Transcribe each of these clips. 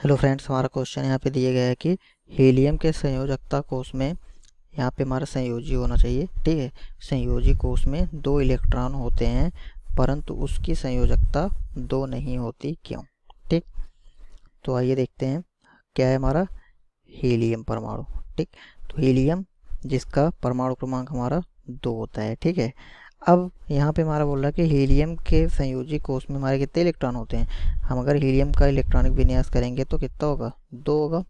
Hello friends, हमारा question यहाँ पे दिया गया है कि हीलियम के संयोजकता कोष में यहाँ पे हमारा संयोजी होना चाहिए। ठीक है, संयोजी कोष में 2 इलेक्ट्रॉन होते हैं परंतु उसकी संयोजकता 2 नहीं होती, क्यों? ठीक, तो आइए देखते हैं क्या है हमारा हीलियम परमाणु। ठीक, तो हीलियम जिसका परमाणु क्रमांक हमारा 2 होता है। ठीक है, अब यहाँ पे हमारा बोल रहा है कि हीलियम के संयोजी कोष में हमारे कितने इलेक्ट्रॉन होते हैं। हम अगर हीलियम का इलेक्ट्रॉनिक विन्यास करेंगे तो कितना होगा, 2 होगा।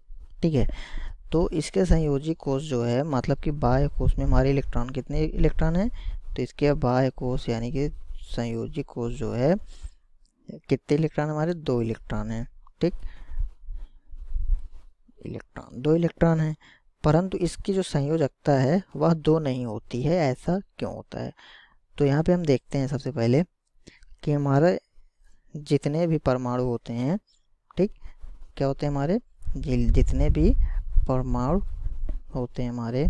ठीक है, तो इसके संयोजी कोष जो है मतलब कि बाह्य कोष में हमारे इलेक्ट्रॉन कितने इलेक्ट्रॉन हैं, तो इसके बाह्य कोष यानी कि संयोजी कोष जो है कितने इलेक्ट्रॉन हमारे, 2 इलेक्ट्रॉन हैं। ठीक, इलेक्ट्रॉन 2 इलेक्ट्रॉन हैं परंतु इसकी जो संयोजकता है वह 2 नहीं होती है। ऐसा क्यों होता है? तो यहाँ पे हम देखते हैं सबसे पहले कि हमारे जितने भी परमाणु होते हैं, ठीक, क्या होते हैं हमारे जितने भी परमाणु होते हैं हमारे,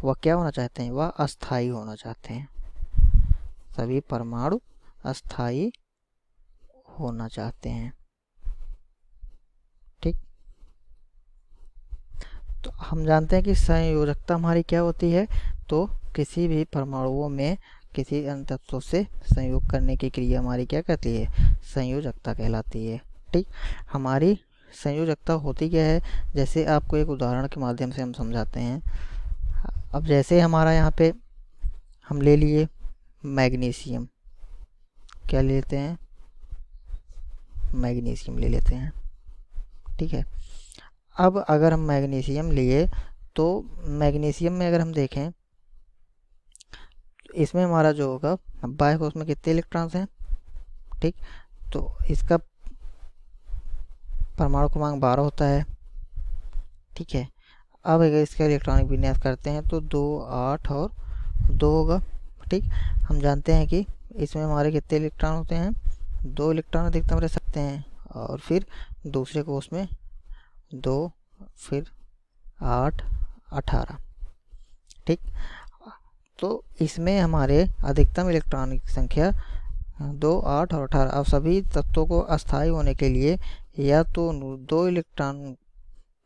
वह क्या होना चाहते हैं, वह अस्थाई होना चाहते हैं। सभी परमाणु अस्थाई होना चाहते हैं। ठीक, तो हम जानते हैं कि संयोजकता हमारी क्या होती है, तो किसी भी परमाणुओं में किसी अन्य तत्वों से संयोग करने की क्रिया हमारी क्या कहती है, संयोजकता कहलाती है। ठीक, हमारी संयोजकता होती क्या है, जैसे आपको एक उदाहरण के माध्यम से हम समझाते हैं। अब जैसे हमारा यहाँ पे हम ले लिए मैग्नीशियम, क्या ले लेते हैं, मैग्नीशियम ले लेते हैं। ठीक है, अब अगर हम मैग्नीशियम लिए तो मैग्नीशियम में अगर हम देखें इसमें हमारा जो होगा बाह्य कोष में कितने इलेक्ट्रॉन्स हैं। ठीक, तो इसका परमाणु क्रमांक 12 होता है। ठीक है, अब अगर इसका इलेक्ट्रॉनिक विन्यास करते हैं तो 2, 8 और 2 होगा। ठीक, हम जानते हैं कि इसमें हमारे कितने इलेक्ट्रॉन होते हैं, 2 इलेक्ट्रॉन अधिकतम रह सकते हैं। और फिर दूसरे कोष में 2, फिर 8, 18। ठीक, तो इसमें हमारे अधिकतम इलेक्ट्रॉनिक संख्या 2, 8 और 18। अब सभी तत्वों को अस्थायी होने के लिए या तो 2 इलेक्ट्रॉन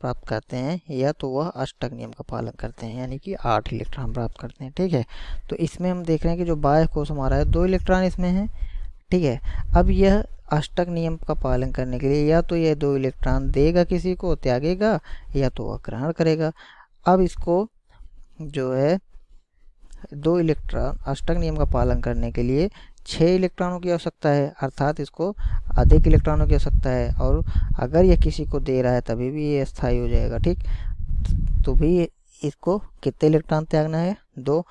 प्राप्त करते हैं या तो वह अष्टक नियम का पालन करते हैं, यानी कि 8 इलेक्ट्रॉन प्राप्त करते हैं। ठीक है, तो इसमें हम देख रहे हैं कि जो बाह्य कोष हमारा है 2 इलेक्ट्रॉन इसमें है। ठीक है, अब यह अष्टक नियम का पालन करने के लिए या तो यह 2 इलेक्ट्रॉन देगा किसी को, त्यागेगा, या तो वह ग्रहण करेगा। अब इसको जो है 2 इलेक्ट्रॉन अष्टक नियम का पालन करने के लिए 6 इलेक्ट्रॉनों की आवश्यकता है, अर्थात इसको अधिक इलेक्ट्रॉनों की आवश्यकता है। और अगर यह किसी को दे रहा है तभी भी ये स्थायी हो जाएगा। ठीक, तो भी इसको कितने इलेक्ट्रॉन त्यागना है, 2।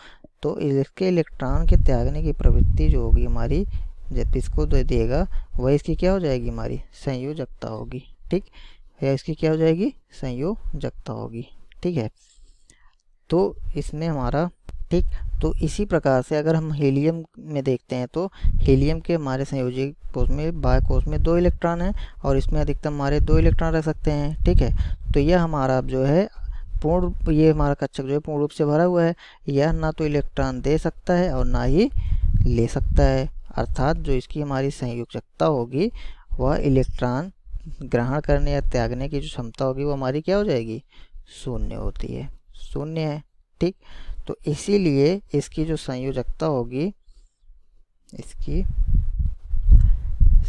तो इसके इलेक्ट्रॉन के त्यागने की प्रवृत्ति जो होगी हमारी, जब इसको देगा वह इसकी क्या हो जाएगी, हमारी संयोजकता होगी। ठीक, या इसकी क्या हो जाएगी, संयोजकता होगी। ठीक है, तो इसमें हमारा, ठीक, तो इसी प्रकार से अगर हम हीलियम में देखते हैं तो हीलियम के हमारे संयोजी कोष में, बाह्य कोष में 2 इलेक्ट्रॉन हैं और इसमें अधिकतम हमारे 2 इलेक्ट्रॉन रह सकते हैं। ठीक है, तो यह हमारा जो है पूर्ण, ये हमारा कक्षक जो है पूर्ण रूप से भरा हुआ है। यह ना तो इलेक्ट्रॉन दे सकता है और ना ही ले सकता है, अर्थात जो इसकी हमारी संयोजकता होगी वह इलेक्ट्रॉन ग्रहण करने या त्यागने की जो क्षमता होगी वो हमारी क्या हो जाएगी, 0 होती है, 0 है। ठीक, तो इसीलिए इसकी जो संयोजकता होगी, इसकी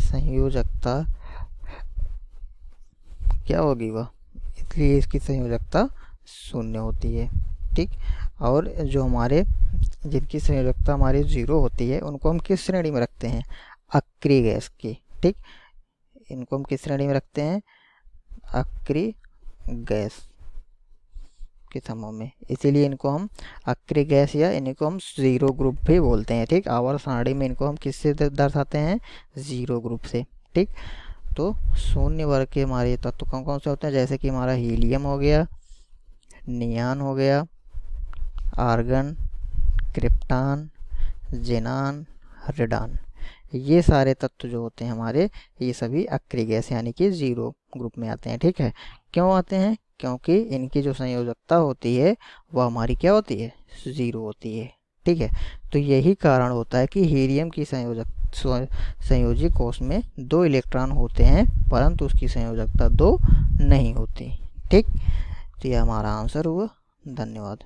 संयोजकता क्या होगी वह, इसलिए इसकी संयोजकता 0 होती है। ठीक, और जो हमारे जिनकी संयोजकता हमारी 0 होती है उनको हम किस श्रेणी में रखते हैं, अक्रिय गैस की। ठीक, इनको हम किस श्रेणी में रखते हैं, अक्रिय गैस के समूह में, इसीलिए इनको हम अक्रिय गैस या इनको हम 0 ग्रुप भी बोलते हैं। ठीक, आवर्त सारणी में इनको हम किससे दर्शाते हैं, 0 ग्रुप से। ठीक, तो 0 वर्ग के हमारे तत्व कौन कौन से होते हैं, जैसे कि हमारा हीलियम हो गया, नियान हो गया, आर्गन, क्रिप्टान, जेनान, रेडान, ये सारे तत्व जो होते हैं हमारे, ये सभी अक्रिय गैस यानी कि 0 ग्रुप में आते हैं। ठीक है, क्यों आते हैं, क्योंकि इनकी जो संयोजकता होती है वह हमारी क्या होती है, 0 होती है। ठीक है, तो यही कारण होता है कि हीलियम की संयोजी कोष में 2 इलेक्ट्रॉन होते हैं परंतु उसकी संयोजकता 2 नहीं होती। ठीक, तो ये हमारा आंसर हुआ। धन्यवाद।